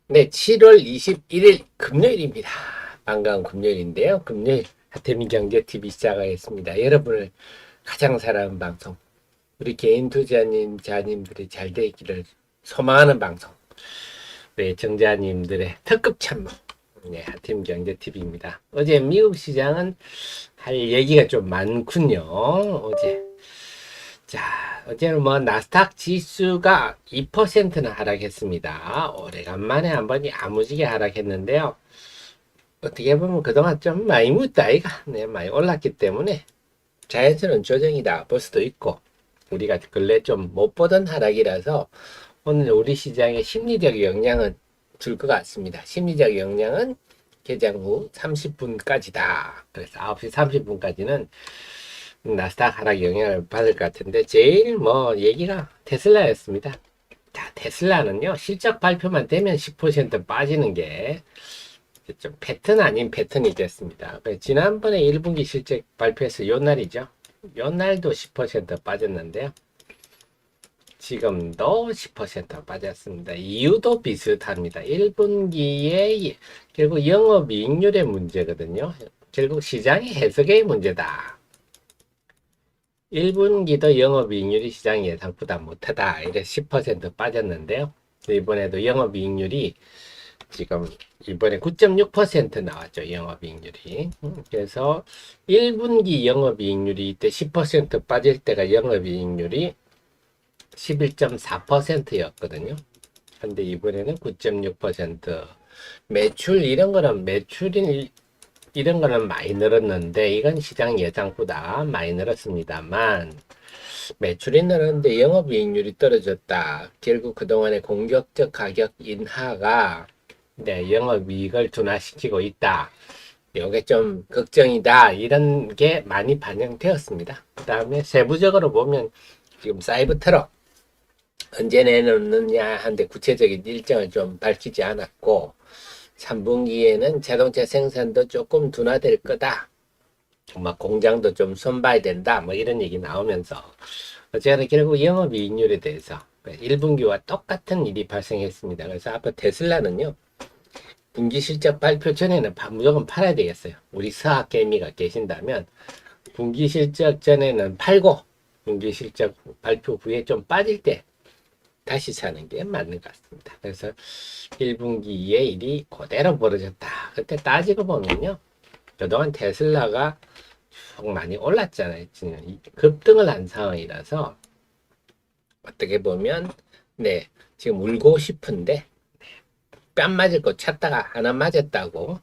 네, 7월 21일 금요일입니다. 반가운 금요일인데요. 금요일 하태민 경제TV 시작하겠습니다. 여러분을 가장 사랑하는 방송, 우리 개인 투자자님들이 잘 되기를 소망하는 방송, 우리 정자님들의 특급 참모, 네, 하태민 경제TV입니다. 어제 미국 시장은 할 얘기가 좀 많군요. 어제는 뭐 나스닥 지수가 2%나 하락했습니다. 오래간만에 한번 야무지게 하락했는데요. 어떻게 보면 그동안 좀 많이 묻다 아이가, 네, 많이 올랐기 때문에 자연스러운 조정이다 볼 수도 있고, 우리가 근래 좀 못 보던 하락이라서 오늘 우리 시장에 심리적 영향은 줄 것 같습니다. 심리적 영향은 개장 후 30분까지다. 그래서 9시 30분까지는 나스닥 하락 영향을 받을 것 같은데, 제일 뭐 얘기가 테슬라였습니다. 자, 테슬라는요, 실적 발표만 되면 10% 빠지는 게 좀 패턴 아닌 패턴이 됐습니다. 지난번에 1분기 실적 발표해서 요 날이죠. 요 날도 10% 빠졌는데요. 지금도 10% 빠졌습니다. 이유도 비슷합니다. 1분기에 결국 영업이익률의 문제거든요. 결국 시장의 해석의 문제다. 1분기도 영업이익률이 시장 예상보다 못하다. 이래 10% 빠졌는데요. 이번에도 영업이익률이 지금 이번에 9.6% 나왔죠. 영업이익률이. 그래서 1분기 영업이익률이 이때 10% 빠질 때가 영업이익률이 11.4%였거든요. 근데 이번에는 9.6%. 매출 이런 거는 많이 늘었는데 이건 시장 예상보다 많이 늘었습니다만, 매출이 늘었는데 영업이익률이 떨어졌다. 결국 그동안의 공격적 가격 인하가, 네, 영업이익을 둔화시키고 있다. 이게 좀 걱정이다. 이런 게 많이 반영되었습니다. 그 다음에 세부적으로 보면 지금 사이버트럭 언제 내놓느냐 한데 구체적인 일정을 좀 밝히지 않았고, 3분기에는 자동차 생산도 조금 둔화될 거다. 막 공장도 좀 손봐야 된다. 뭐 이런 얘기 나오면서 어쨌든 결국 영업이익률에 대해서 1분기와 똑같은 일이 발생했습니다. 그래서 앞으로 테슬라는요, 분기 실적 발표 전에는 무조건 팔아야 되겠어요. 우리 서학개미가 계신다면 분기 실적 전에는 팔고 분기 실적 발표 후에 좀 빠질 때 다시 사는 게 맞는 것 같습니다. 그래서 1분기에 일이 그대로 벌어졌다. 그때 따지고 보면요, 그동안 테슬라가 쭉 많이 올랐잖아요. 지금 급등을 한 상황이라서 어떻게 보면, 네, 지금 울고 싶은데 뺨 맞을 거 찾다가 하나 맞았다고,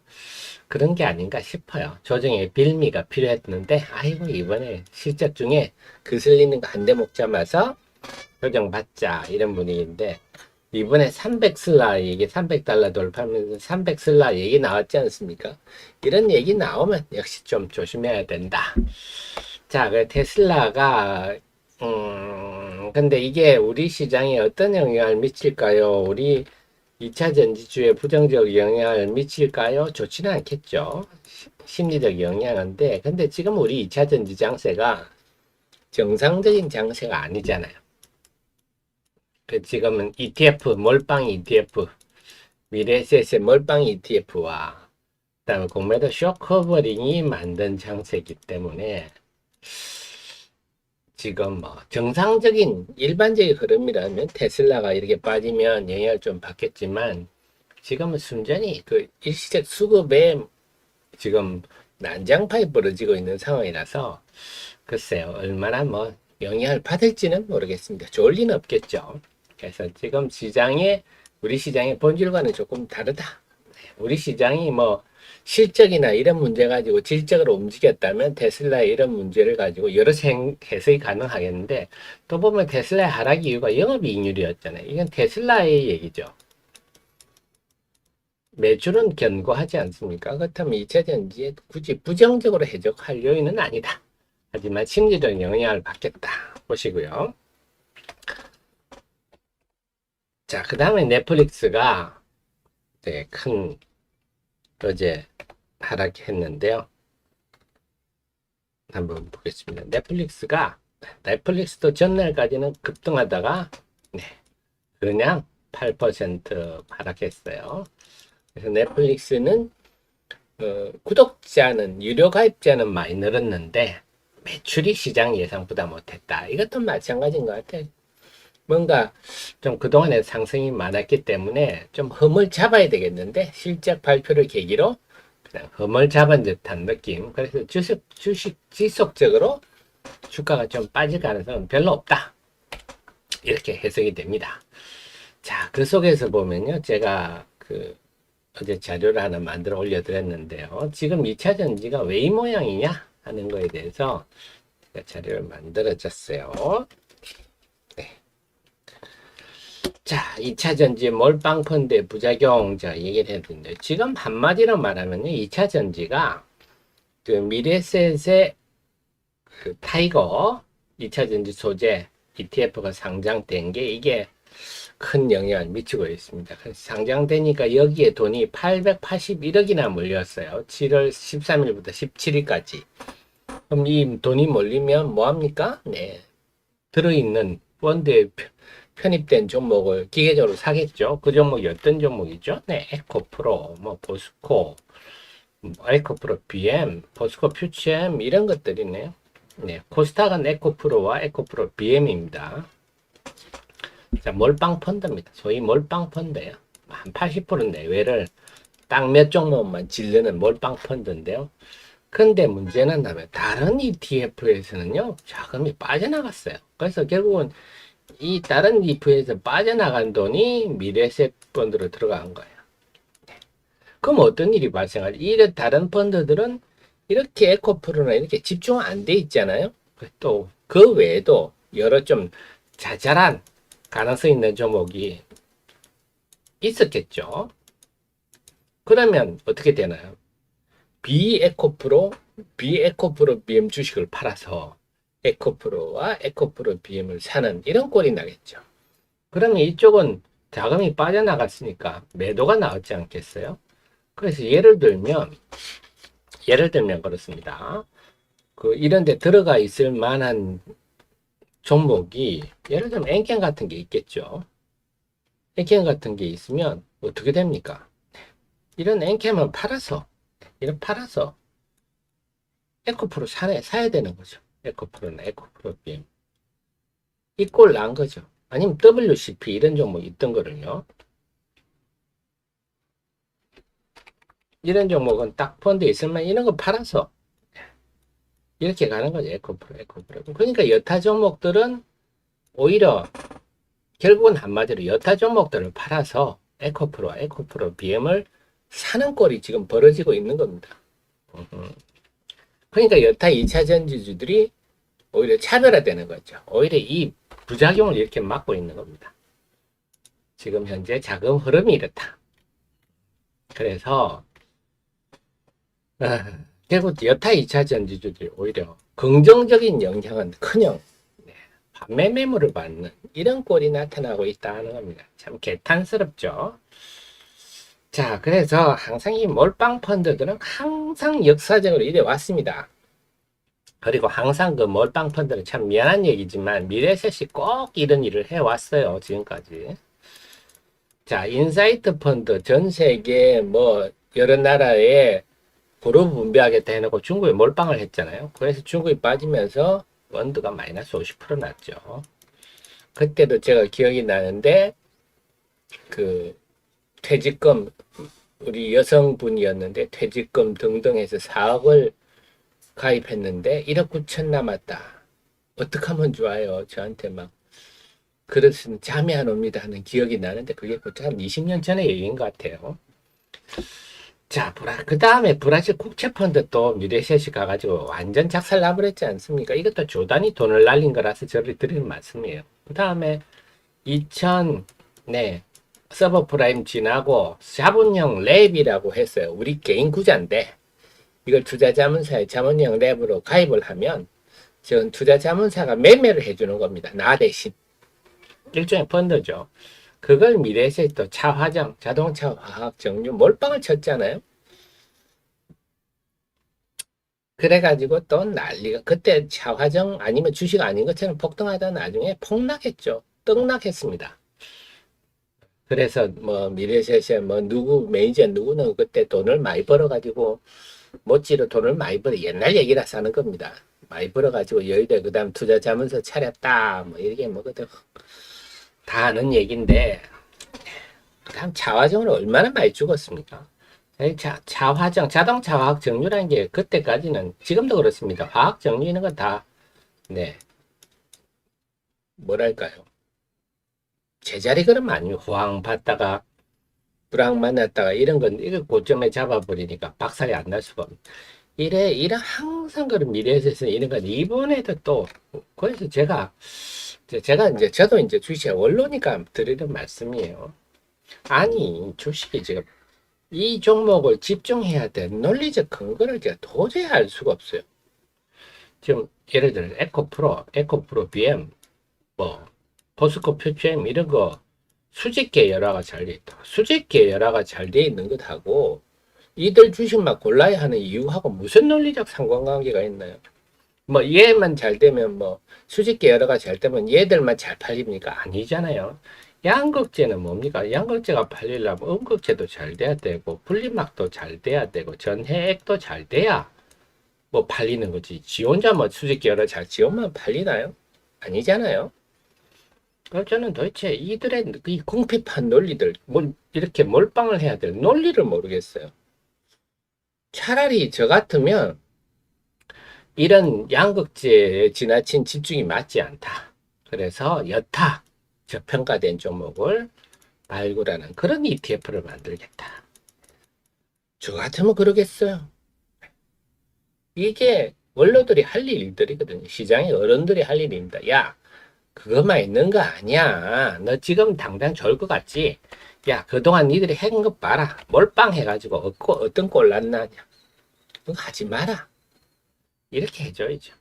그런 게 아닌가 싶어요. 조정의 빌미가 필요했는데, 아이고 이번에 실적 중에 그슬리는 거 한 대 못 잡아서 조정받자, 이런 분위기인데, 이번에 300 슬라 얘기, 300달러 돌파하면서 300 슬라 얘기 나왔지 않습니까? 이런 얘기 나오면 역시 좀 조심해야 된다. 자, 그 테슬라가, 근데 이게 우리 시장에 어떤 영향을 미칠까요? 우리 2차 전지주에 부정적 영향을 미칠까요? 좋지는 않겠죠. 심리적 영향인데, 근데 지금 우리 2차 전지 장세가 정상적인 장세가 아니잖아요. 지금은 ETF, 몰빵 ETF, 미래에셋의 몰빵 ETF와 그다음에 공매도 쇼커버링이 만든 장세이기 때문에 지금 뭐 정상적인 일반적인 흐름이라면 테슬라가 이렇게 빠지면 영향을 좀 받겠지만, 지금은 순전히 그 일시적 수급에 지금 난장판이 벌어지고 있는 상황이라서 글쎄요, 얼마나 뭐 영향을 받을지는 모르겠습니다. 좋을 리는 없겠죠. 그래서 지금 우리 시장의 본질과는 조금 다르다. 우리 시장이 뭐 실적이나 이런 문제 가지고 질적으로 움직였다면 테슬라의 이런 문제를 가지고 여러 해석이 가능하겠는데, 또 보면 테슬라의 하락 이유가 영업이익률이었잖아요. 이건 테슬라의 얘기죠. 매출은 견고하지 않습니까? 그렇다면 2차 전지에 굳이 부정적으로 해석할 요인은 아니다. 하지만 심리적 영향을 받겠다 보시고요. 자, 그 다음에 넷플릭스가, 네, 큰 어제 하락했는데요. 한번 보겠습니다. 넷플릭스도 전날까지는 급등하다가, 네, 그냥 8% 하락했어요. 그래서 넷플릭스는 구독자는 유료 가입자는 많이 늘었는데 매출이 시장 예상보다 못했다. 이것도 마찬가지인 것 같아요. 뭔가 좀 그동안에 상승이 많았기 때문에 좀 흠을 잡아야 되겠는데 실적 발표를 계기로 그냥 흠을 잡은 듯한 느낌. 그래서 주식 지속적으로 주가가 좀 빠질 가능성은 별로 없다. 이렇게 해석이 됩니다. 자, 그 속에서 보면요. 제가 어제 자료를 하나 만들어 올려드렸는데요. 지금 2차 전지가 왜 이 모양이냐 하는 거에 대해서 제가 자료를 만들어줬어요. 네. 자, 2차 전지 몰빵 펀드의 부작용 제가 얘기를 했는데 지금 한마디로 말하면 2차 전지가 그 미래셋의 그 타이거 2차 전지 소재 ETF가 상장된 게 이게 큰 영향을 미치고 있습니다. 상장되니까 여기에 돈이 881억이나 몰렸어요. 7월 13일부터 17일까지. 그럼 이 돈이 몰리면 뭐합니까? 네. 들어있는 펀드에 편입된 종목을 기계적으로 사겠죠. 그 종목이 어떤 종목이죠? 네. 에코프로, 보스코, 에코프로 BM, 보스코 퓨처엠 이런 것들이네요. 네. 코스닥은 에코프로와 에코프로 BM입니다. 자, 몰빵 펀드입니다. 소위 몰빵 펀드예요. 한 80% 내외를 딱 몇 종목만 질르는 몰빵 펀드인데요. 근데 문제는 뭐냐면 다른 ETF에서는요, 자금이 빠져나갔어요. 그래서 결국은 이 다른 ETF에서 빠져나간 돈이 미래세력 펀드로 들어간 거예요. 그럼 어떤 일이 발생하지? 이런 다른 펀드들은 이렇게 에코프로나 이렇게 집중 안 돼 있잖아요. 또 그 외에도 여러 좀 자잘한 가능성 있는 종목이 있었겠죠. 그러면 어떻게 되나요? 비에코프로 BM 주식을 팔아서 에코프로와 에코프로 BM을 사는 이런 꼴이 나겠죠. 그러면 이쪽은 자금이 빠져나갔으니까 매도가 나왔지 않겠어요? 그래서 예를 들면 그렇습니다. 이런 데 들어가 있을 만한 종목이 예를 들면 엔캠 같은 게 있겠죠. 엔캠 같은 게 있으면 어떻게 됩니까? 이런 엔캠을 팔아서 에코프로 사야 되는 거죠. 에코프로나 에코프로 BM. 이 꼴 난 거죠. 아니면 WCP 이런 종목 있던 거를요. 이런 종목은 딱 펀드에 있으면 이런 거 팔아서 이렇게 가는 거죠. 에코프로. 그러니까 여타 종목들은 오히려 결국은 한마디로 여타 종목들을 팔아서 에코프로 BM을 사는 꼴이 지금 벌어지고 있는 겁니다. 그러니까 여타 2차 전지주들이 오히려 차별화되는 거죠. 오히려 이 부작용을 이렇게 막고 있는 겁니다. 지금 현재 자금 흐름이 이렇다. 그래서 결국 여타 2차 전지주들이 오히려 긍정적인 영향은 커녕 판매 매물을 받는 이런 꼴이 나타나고 있다는 겁니다. 참 개탄스럽죠. 자, 그래서 항상 이 몰빵 펀드들은 항상 역사적으로 이래 왔습니다. 그리고 항상 그 몰빵 펀드는 참 미안한 얘기지만 미래셋이 꼭 이런 일을 해왔어요. 지금까지. 자, 인사이트 펀드 전 세계 여러 나라에 그룹 분배하겠다 해놓고 중국에 몰빵을 했잖아요. 그래서 중국이 빠지면서 펀드가 마이너스 50% 났죠. 그때도 제가 기억이 나는데 퇴직금 우리 여성분이었는데 퇴직금 등등 해서 4억을 가입했는데 1억 9천 남았다. 어떻게 하면 좋아요? 저한테 막 그릇은 잠이 안 옵니다 하는 기억이 나는데 그게 한 20년 전의 얘기인 것 같아요. 자, 그 다음에 브라질 국채펀드 또 미래셋이 가가지고 완전 작살 나버렸지 않습니까? 이것도 조단이 돈을 날린 거라서 저를 드리는 말씀이에요. 그 다음에 2000, 서버프라임 지나고 자본형 랩이라고 했어요. 우리 개인 구자인데 이걸 투자자문사의 자본형 랩으로 가입을 하면 전 투자자문사가 매매를 해주는 겁니다. 나 대신. 일종의 펀드죠. 그걸 미래에서 또 차화정, 자동차 화학 정유 몰빵을 쳤잖아요. 그래가지고 또 난리가 그때 차화정 아니면 주식 아닌 것처럼 폭등하다 나중에 폭락했죠. 떡락했습니다. 그래서 뭐 미래에셋의 뭐 누구 매니저 누구는 그때 돈을 많이 벌어가지고 못지로 돈을 많이 벌어 옛날 얘기라서 하는 겁니다. 많이 벌어가지고 여의도 그다음 투자자문서 차렸다 뭐 이게 뭐거든 다 아는 얘기인데 그다음 차화정을 얼마나 많이 죽었습니까? 차화정 자동차 화학 정류라는 게 그때까지는 지금도 그렇습니다. 화학 정류 있는 건 다 네 뭐랄까요 제자리 걸음 아니면 호황 받다가 불황 만났다가 이런 건 이거 고점에 잡아버리니까 박살이 안 날 수가 없는. 이래 항상 그런 미래에서 이런 건 이번에도 또 그래서 제가 이제 저도 이제 주식 원로니까 드리는 말씀이에요. 아니 주식이 지금 이 종목을 집중해야 돼 논리적 근거를 제가 도저히 알 수가 없어요. 지금 예를 들어 에코프로 BM 뭐 포스코 퓨처엠 이런 거 수직 계열화가 잘 돼 있다. 수직 계열화가 잘 돼 있는 것하고 이들 주식만 골라야 하는 이유하고 무슨 논리적 상관관계가 있나요? 뭐 얘만 잘 되면 뭐 수직 계열화가 잘 되면 얘들만 잘 팔립니까? 아니잖아요. 양극재는 뭡니까? 양극재가 팔리려면 음극재도 잘 돼야 되고 분리막도 잘 돼야 되고 전해액도 잘 돼야 뭐 팔리는 거지. 지 혼자 뭐 수직 계열화 잘 지원만 팔리나요? 아니잖아요. 그래서 저는 도대체 이들의 이 궁핍한 논리들, 뭐 이렇게 몰빵을 해야 될 논리를 모르겠어요. 차라리 저 같으면 이런 양극재에 지나친 집중이 맞지 않다. 그래서 여타 저평가된 종목을 발굴하는 그런 ETF를 만들겠다. 저 같으면 그러겠어요. 이게 원로들이 할 일들이거든요. 시장의 어른들이 할 일입니다. 야, 그것만 있는 거 아니야. 너 지금 당장 좋을 것 같지? 야, 그동안 니들이 한 거 봐라. 몰빵해가지고 어떤 꼴 났나냐. 그거 하지 마라. 이렇게 해줘야죠.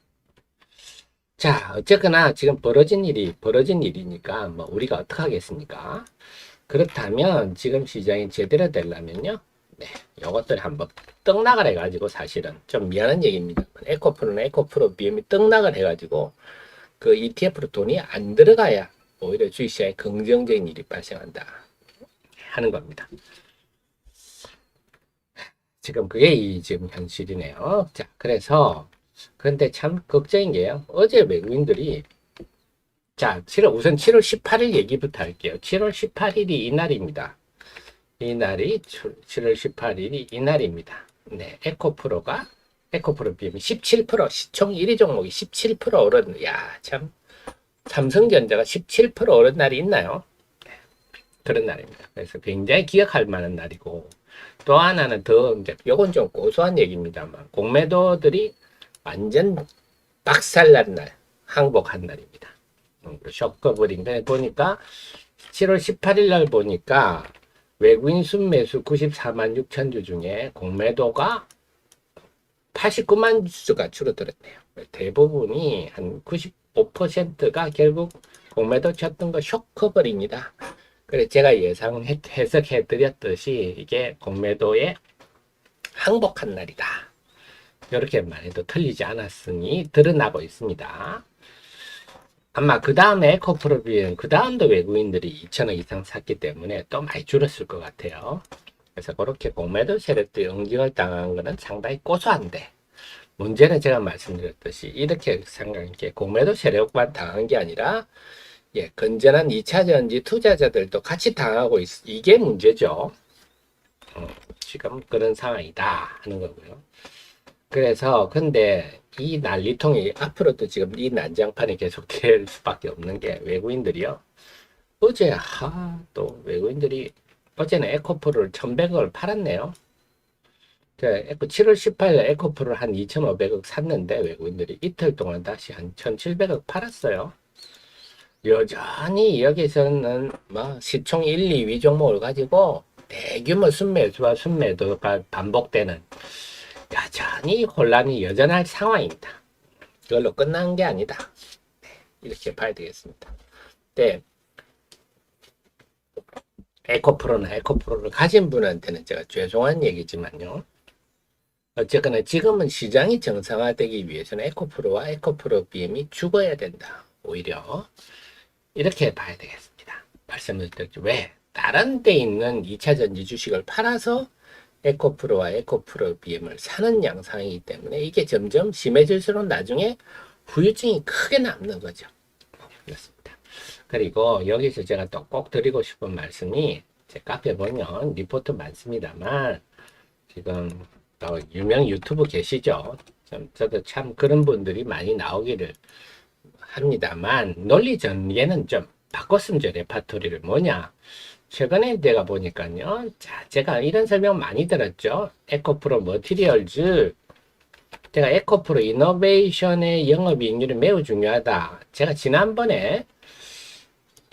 자, 어쨌거나 지금 벌어진 일이니까 뭐 우리가 어떻게 하겠습니까? 그렇다면 지금 시장이 제대로 되려면요. 네, 요것들 한번 떡락을 해가지고 사실은 좀 미안한 얘기입니다. 에코프로나 에코프로 BM이 떡락을 해가지고 그 ETF로 돈이 안 들어가야 오히려 주식시장에 긍정적인 일이 발생한다 하는 겁니다. 지금 그게 지금 현실이네요. 자, 그래서 그런데 참 걱정인 게요. 어제 외국인들이 자, 우선 7월 18일 얘기부터 할게요. 7월 18일이 이날입니다. 이날이 7월 18일이 이날입니다. 네, 에코프로 BM이 17% 시총 1위 종목이 17% 오른 야, 참 삼성전자가 17% 오른 날이 있나요? 그런 날입니다. 그래서 굉장히 기억할 만한 날이고 또 하나는 더 이제 요건 좀 고소한 얘기입니다만 공매도들이 완전 박살난 날, 항복한 날입니다. 쇼커버링 보니까 7월 18일 날 보니까 외국인 순매수 94만 6천 주 중에 공매도가 89만 주가 줄어들었네요. 대부분이 한 95%가 결국 공매도 쳤던 거 쇼커버립니다. 그래 제가 해석해 드렸듯이 이게 공매도의 항복한 날이다. 이렇게 말해도 틀리지 않았으니 드러나고 있습니다. 아마 그 다음에 에코프로비는 그 다음도 외국인들이 2천억 이상 샀기 때문에 또 많이 줄었을 것 같아요. 그래서 그렇게 공매도 세력들이 응징을 당한 것은 상당히 고소한데 문제는 제가 말씀드렸듯이 이렇게 생각해 공매도 세력만 당한 게 아니라 예, 건전한 2차전지 투자자들도 같이 당하고 이게 문제죠. 지금 그런 상황이다 하는 거고요. 그래서 근데 이 난리통이 앞으로도 지금 이 난장판이 계속될 수밖에 없는 게 외국인들이요. 어제 또 외국인들이 어제는 에코프로를 1,100억을 팔았네요. 7월 18일 에코프로를 한 2,500억 샀는데 외국인들이 이틀 동안 다시 한 1,700억 팔았어요. 여전히 여기서는 뭐 시총 1, 2위 종목을 가지고 대규모 순매수와 순매도가 반복되는 여전히 혼란이 여전할 상황입니다. 그걸로 끝난 게 아니다. 이렇게 봐야 되겠습니다. 네. 에코프로를 가진 분한테는 제가 죄송한 얘기지만요. 어쨌거나 지금은 시장이 정상화되기 위해서는 에코프로와 에코프로 BM이 죽어야 된다. 오히려 이렇게 봐야 되겠습니다. 말씀을 드렸죠. 왜? 다른 데 있는 2차 전지 주식을 팔아서 에코프로와 에코프로 BM을 사는 양상이기 때문에 이게 점점 심해질수록 나중에 후유증이 크게 남는 거죠. 그렇습니다. 그리고 여기서 제가 또 꼭 드리고 싶은 말씀이 제 카페 보면 리포트 많습니다만 지금 유명 유튜브 계시죠? 저도 참 그런 분들이 많이 나오기를 합니다만 논리 전개는 좀 바꿨으면 좋 레파토리를 뭐냐 최근에 내가 보니까요 자 제가 이런 설명 많이 들었죠. 에코프로 머티리얼즈 제가 에코프로 이노베이션의 영업이익률이 매우 중요하다. 제가 지난번에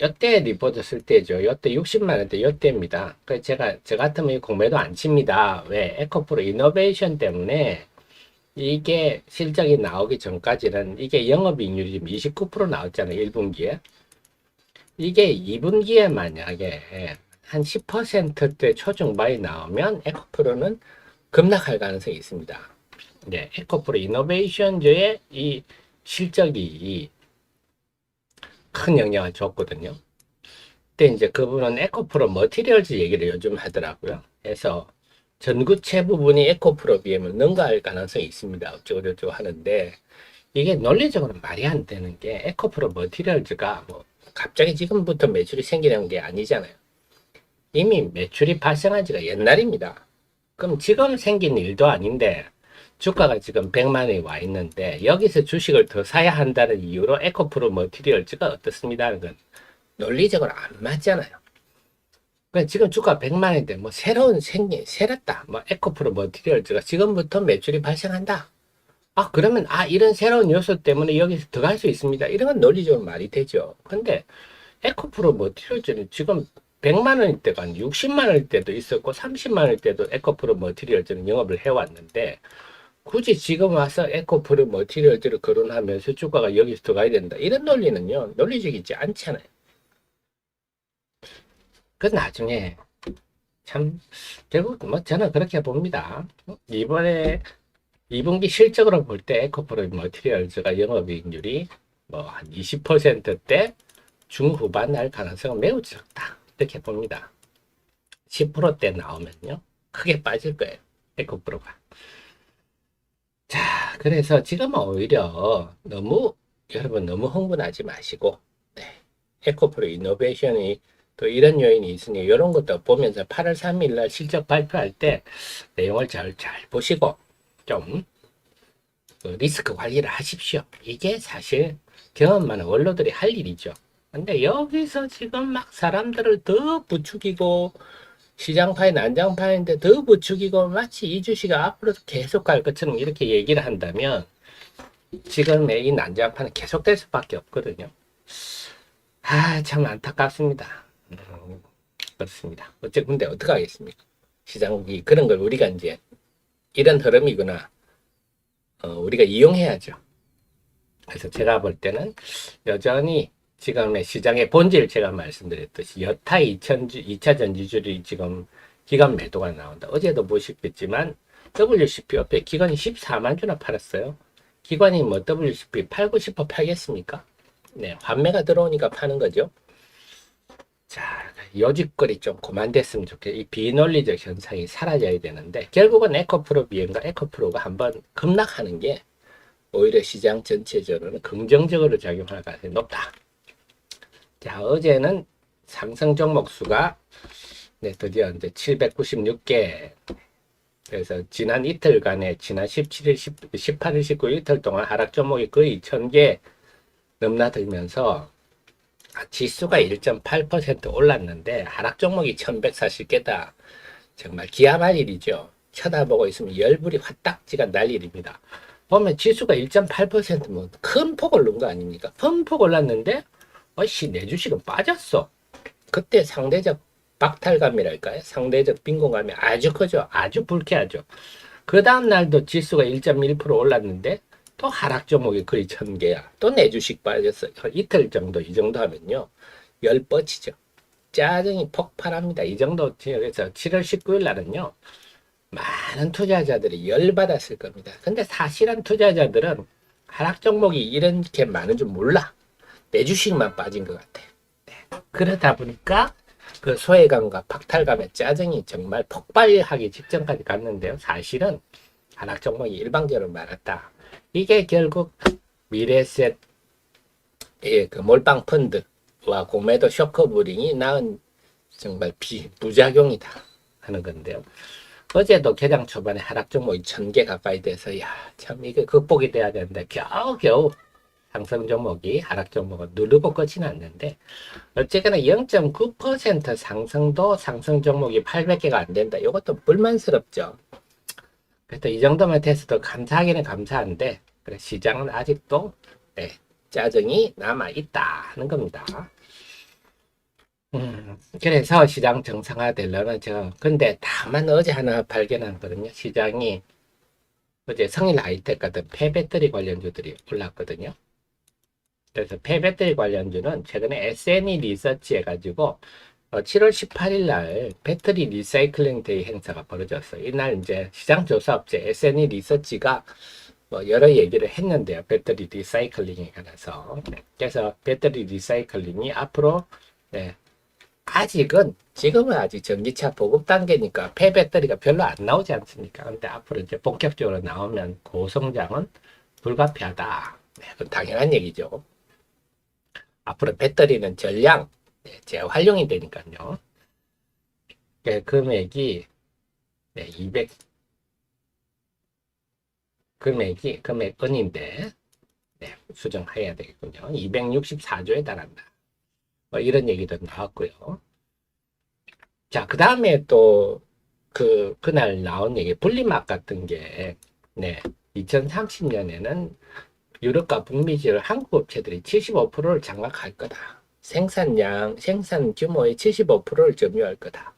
요때 리포트 쓸 때죠. 요때 60만원대 요때입니다. 그래서 제가 저 같으면 공매도 안 칩니다. 왜? 에코프로 이노베이션 때문에 이게 실적이 나오기 전까지는 이게 영업이익률이 지금 29% 나왔잖아요. 1분기에. 이게 2분기에 만약에 한 10%대 초중반이 나오면 에코프로는 급락할 가능성이 있습니다. 네, 에코프로 이노베이션즈의 이 실적이 큰 영향을 줬거든요. 근데 이제 그분은 에코프로 머티리얼즈 얘기를 요즘 하더라고요. 그래서 전구체 부분이 에코프로 BM을 능가할 가능성이 있습니다. 어쩌고저쩌고 하는데 이게 논리적으로 말이 안 되는 게 에코프로 머티리얼즈가 뭐 갑자기 지금부터 매출이 생기는 게 아니잖아요. 이미 매출이 발생한 지가 옛날입니다. 그럼 지금 생긴 일도 아닌데 주가가 지금 100만원이 와 있는데 여기서 주식을 더 사야 한다는 이유로 에코프로 머티리얼즈가 어떻습니다 하는 건 논리적으로 안 맞잖아요. 그러니까 지금 주가 100만원인데 뭐 새로운 새롭다. 뭐 에코프로 머티리얼즈가 지금부터 매출이 발생한다. 아 그러면 이런 새로운 요소 때문에 여기서 더 갈 수 있습니다. 이런 건 논리적으로 말이 되죠. 근데 에코프로 머티리얼즈는 지금 100만원일 때가 아니고 60만원일 때도 있었고 30만원일 때도 에코프로 머티리얼즈는 영업을 해왔는데 굳이 지금 와서 에코프로 머티리얼즈를 거론하면서 주가가 여기서 더 가야 된다. 이런 논리는요, 논리적이지 않잖아요. 그 나중에 참 결국 뭐 저는 그렇게 봅니다. 이번에 2분기 실적으로 볼 때 에코프로 머티리얼즈가 영업이익률이 뭐 한 20%대 중후반 날 가능성은 매우 적다. 이렇게 봅니다. 10%대 나오면요, 크게 빠질 거예요. 에코프로가. 자, 그래서 지금은 오히려 여러분 너무 흥분하지 마시고, 네. 에코프로 이노베이션이 또 이런 요인이 있으니 이런 것도 보면서 8월 3일 날 실적 발표할 때 내용을 잘 보시고 좀 리스크 관리를 하십시오. 이게 사실 경험 많은 원로들이 할 일이죠. 근데 여기서 지금 막 사람들을 더 부추기고 시장파인 난장파인데 더 부추기고 마치 이 주식이 앞으로 계속 갈 것처럼 이렇게 얘기를 한다면 지금의 이 난장파는 계속될 수밖에 없거든요. 참 안타깝습니다. 그렇습니다. 근데 어떡하겠습니까? 시장이 그런 걸 우리가 이제 이런 흐름이구나. 우리가 이용해야죠. 그래서 제가 볼 때는 여전히 지금의 시장의 본질 제가 말씀드렸듯이 여타 2차 전지주들이 지금 기관 매도가 나온다. 어제도 보셨겠지만 WCP 옆에 기관이 14만 주나 팔았어요. 기관이 뭐 WCP 팔고 싶어 팔겠습니까? 네, 환매가 들어오니까 파는 거죠. 자, 여지거리 좀 그만됐으면 좋겠어요. 이 비논리적 현상이 사라져야 되는데 결국은 에코프로 BM과 에코프로가 한번 급락하는 게 오히려 시장 전체적으로는 긍정적으로 작용할 가능성이 높다. 자, 어제는 상승 종목 수가 드디어 이제 796개. 그래서 지난 이틀간에 지난 17일, 18일, 19일 이틀 동안 하락 종목이 거의 1000개 넘나들면서 지수가 1.8% 올랐는데 하락 종목이 1140개다. 정말 기함할 일이죠. 쳐다보고 있으면 열불이 화딱지가 날 일입니다. 보면 지수가 1.8%면 큰 폭 오른 거 아닙니까? 큰 폭 올랐는데 내 주식은 빠졌어. 그때 상대적 박탈감이랄까요? 상대적 빈곤감이 아주 크죠. 아주 불쾌하죠. 그 다음 날도 지수가 1.1% 올랐는데 또 하락 종목이 거의 1000개야. 또 내 주식 빠졌어. 이틀 정도 이 정도 하면요. 열 뻗치죠. 짜증이 폭발합니다. 이 정도 지역에서 7월 19일 날은요. 많은 투자자들이 열받았을 겁니다. 근데 사실은 투자자들은 하락 종목이 이렇게 많은 줄 몰라. 내 주식만 빠진 것 같아. 네. 그러다 보니까 그 소외감과 박탈감의 짜증이 정말 폭발하기 직전까지 갔는데요. 사실은 하락 종목이 일방적으로 많았다. 이게 결국 미래셋의 그 몰빵 펀드와 공매도 쇼커브링이 낳은 정말 부작용이다 하는 건데요. 어제도 개장 초반에 하락 종목이 1000개 가까이 돼서 참 이게 극복이 돼야 되는데 겨우겨우 상승 종목이 하락 종목을 누르고 끝이 났는데 어쨌거나 0.9% 상승도 상승 종목이 800개가 안 된다. 이것도 불만스럽죠. 그래서 이 정도면 돼서도 감사하기는 감사한데 시장은 아직도 짜증이 남아있다 하는 겁니다. 그래서 시장 정상화 되려면 근데 다만 어제 하나 발견했거든요. 시장이 어제 성일 하이텍 같은 폐배터리 관련주들이 올랐거든요. 그래서 폐배터리 관련주는 최근에 SNE 리서치 해가지고 7월 18일 날 배터리 리사이클링 데이 행사가 벌어졌어요. 이날 이제 시장 조사업체 SNE 리서치가 여러 얘기를 했는데요. 배터리 리사이클링에 관해서. 그래서 배터리 리사이클링이 앞으로 아직은 지금은 아직 전기차 보급 단계니까 폐배터리가 별로 안 나오지 않습니까? 근데 앞으로 이제 본격적으로 나오면 고성장은 불가피하다. 그건 당연한 얘기죠. 앞으로 배터리는 전량 재활용이 되니까요. 금액이 200 금액은인데 수정해야 되겠군요. 264조에 달한다. 이런 얘기도 나왔고요. 자, 그 다음에 또 그날 나온 얘기 분리막 같은 게 2030년에는 유럽과 북미 지역 한국 업체들이 75%를 장악할 거다. 생산 규모의 75%를 점유할 거다.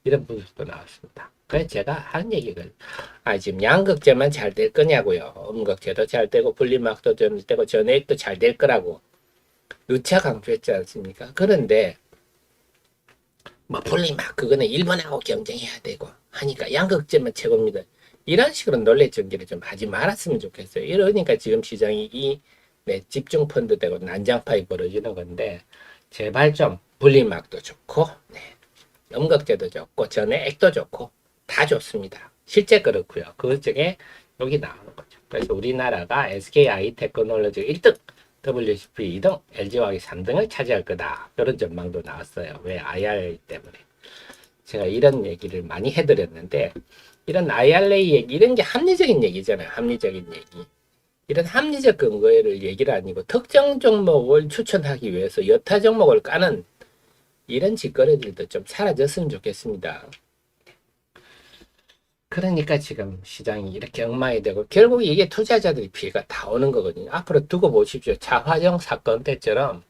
이런 분석도 나왔습니다. 그래서 제가 한 얘기를 지금 양극재만 잘 될 거냐고요. 음극재도 잘 되고 분리막도 잘 되고 전해액도 잘 될 거라고 누차 강조했지 않습니까? 그런데 분리막 그거는 일본하고 경쟁해야 되고 하니까 양극재만 최고입니다. 이런 식으로 논리 전개를 좀 하지 말았으면 좋겠어요. 이러니까 지금 시장이 집중 펀드 되고 난장판이 벌어지는 건데 제발 좀 분리막도 좋고 음극재도 좋고 전해액도 좋고 다 좋습니다. 실제 그렇고요. 그 중에 여기 나오는 거죠. 그래서 우리나라가 SKI 테크놀로지 1등, WCP 2등, LG화학이 3등을 차지할 거다. 이런 전망도 나왔어요. 왜? IRA 때문에. 제가 이런 얘기를 많이 해드렸는데 이런 IRA 얘기, 이런 게 합리적인 얘기잖아요. 합리적인 얘기. 이런 합리적 근거를 얘기를 아니고 특정 종목을 추천하기 위해서 여타 종목을 까는 이런 짓거리들도 좀 사라졌으면 좋겠습니다. 그러니까 지금 시장이 이렇게 엉망이 되고 결국 이게 투자자들이 피해가 다 오는 거거든요. 앞으로 두고 보십시오. 차화정 사건 때처럼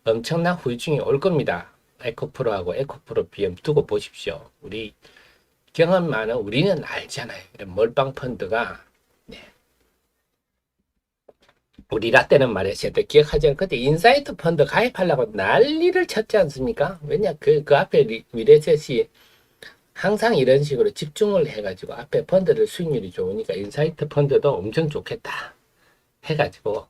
엄청난 후유증이 올 겁니다. 에코프로하고 에코프로 BM 두고 보십시오. 우리 경험 많은 우리는 알잖아요. 이런 몰빵 펀드가 우리 라떼는 말이었을 때 기억하죠? 그때 인사이트 펀드 가입하려고 난리를 쳤지 않습니까? 왜냐 그 앞에 미래셋이 항상 이런 식으로 집중을 해가지고 앞에 펀드를 수익률이 좋으니까 인사이트 펀드도 엄청 좋겠다 해가지고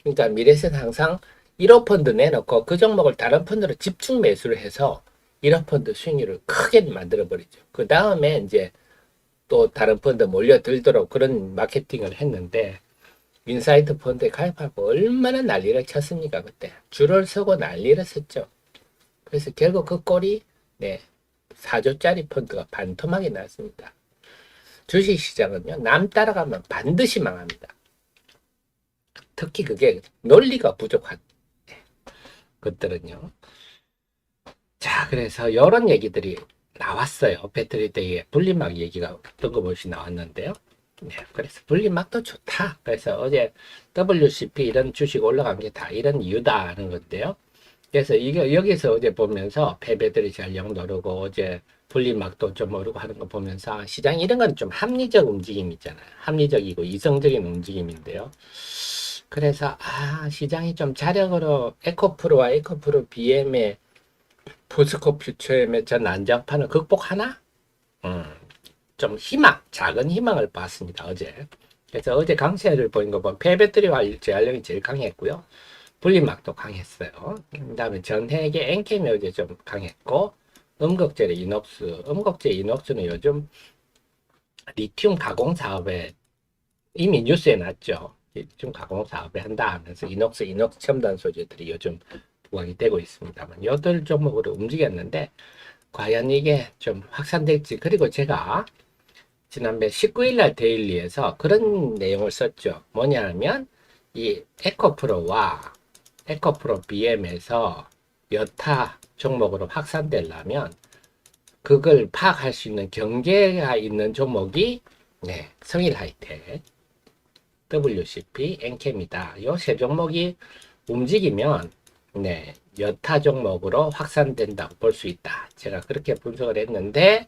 그러니까 미래셋 항상 1호 펀드 내놓고 그 종목을 다른 펀드로 집중 매수를 해서 1호 펀드 수익률을 크게 만들어 버리죠. 그 다음에 이제 또 다른 펀드 몰려들도록 그런 마케팅을 했는데 인사이트 펀드에 가입하고 얼마나 난리를 쳤습니까? 그때 줄을 서고 난리를 쳤죠. 그래서 결국 그 꼴이 4조짜리 펀드가 반토막이 났습니다. 주식시장은요, 남 따라가면 반드시 망합니다. 특히 그게 논리가 부족한 것들은요. 자, 그래서 이런 얘기들이 나왔어요. 배터리대에 분리막 얘기가 뜬금없이 나왔는데요. 그래서 분리막도 좋다. 그래서 어제 WCP 이런 주식 올라간 게 다 이런 이유다 하는 건데요. 그래서 이게 여기서 어제 보면서 폐배들이 전력 누르고 어제 분리막도 좀 오르고 하는 거 보면서 시장 이런 건 좀 합리적 움직임 있잖아요. 합리적이고 이성적인 움직임인데요. 그래서 시장이 좀 자력으로 에코프로와 에코프로 BM의 포스코 퓨처엠의 전 난장판을 극복하나? 좀 작은 희망을 봤습니다, 어제. 그래서 어제 강세를 보인 거 보면 폐배터리와 재활용이 제일 강했고요. 분리막도 강했어요. 그 다음에 전해계 엔캠이 어제 좀 강했고, 음극재의 이녹스, 음극재 이녹스는 요즘 리튬 가공 사업에 이미 뉴스에 났죠. 리튬 가공 사업에 한다 하면서 이녹스 첨단 소재들이 요즘 부각이 되고 있습니다만, 여덟 종목으로 움직였는데, 과연 이게 좀 확산될지. 그리고 제가 지난번 19일 날 데일리에서 그런 내용을 썼죠. 뭐냐 하면 이 에코프로와 에코프로 BM에서 여타 종목으로 확산되려면 그걸 파악할 수 있는 경계가 있는 종목이 성일하이텍, WCP, 엔캠이다. 이 세 종목이 움직이면 여타 종목으로 확산된다고 볼 수 있다. 제가 그렇게 분석을 했는데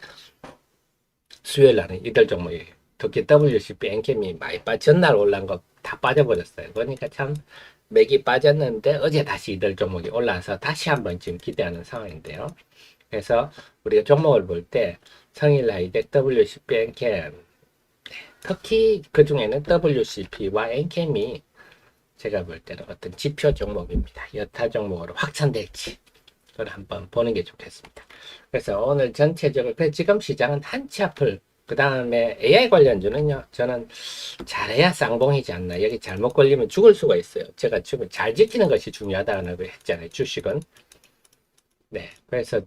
수요일 날은 이들 종목이 특히 WCP, 엔캠이 많이 전날 올라온 거 다 빠져버렸어요. 그러니까 참 맥이 빠졌는데 어제 다시 이들 종목이 올라서 다시 한번 지금 기대하는 상황인데요. 그래서 우리가 종목을 볼 때 성일하이텍, WCP, 엔캠, 특히 그 중에는 WCP와 엔캠이 제가 볼 때는 어떤 지표 종목입니다. 여타 종목으로 확산될지 그걸 한번 보는 게 좋겠습니다. 그래서 오늘 전체적으로 지금 시장은 한치 앞을, 그 다음에 AI 관련주는요, 저는 잘해야 쌍봉이지 않나. 여기 잘못 걸리면 죽을 수가 있어요. 제가 지금 잘 지키는 것이 중요하다는 걸 했잖아요. 주식은. 그래서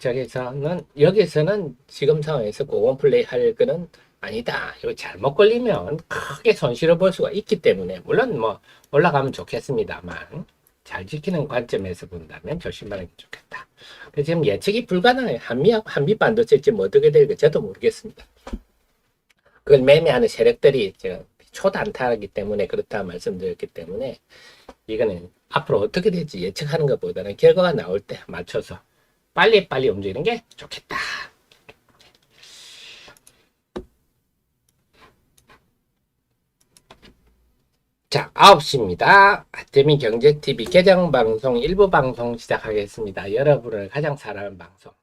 여기서는 지금 상황에서 고공 플레이 할 거는 아니다. 이거 잘못 걸리면 크게 손실을 볼 수가 있기 때문에, 물론 뭐 올라가면 좋겠습니다만, 잘 지키는 관점에서 본다면 조심하는 게 좋겠다. 지금 예측이 불가능해요. 한미 반도체 지금 어떻게 될지 저도 모르겠습니다. 그걸 매매하는 세력들이 제가 초단타하기 때문에 그렇다 말씀드렸기 때문에, 이거는 앞으로 어떻게 될지 예측하는 것보다는 결과가 나올 때 맞춰서 빨리 움직이는 게 좋겠다. 자, 9시입니다. 재민 경제TV 개정방송 일부 방송 시작하겠습니다. 여러분을 가장 사랑하는 방송.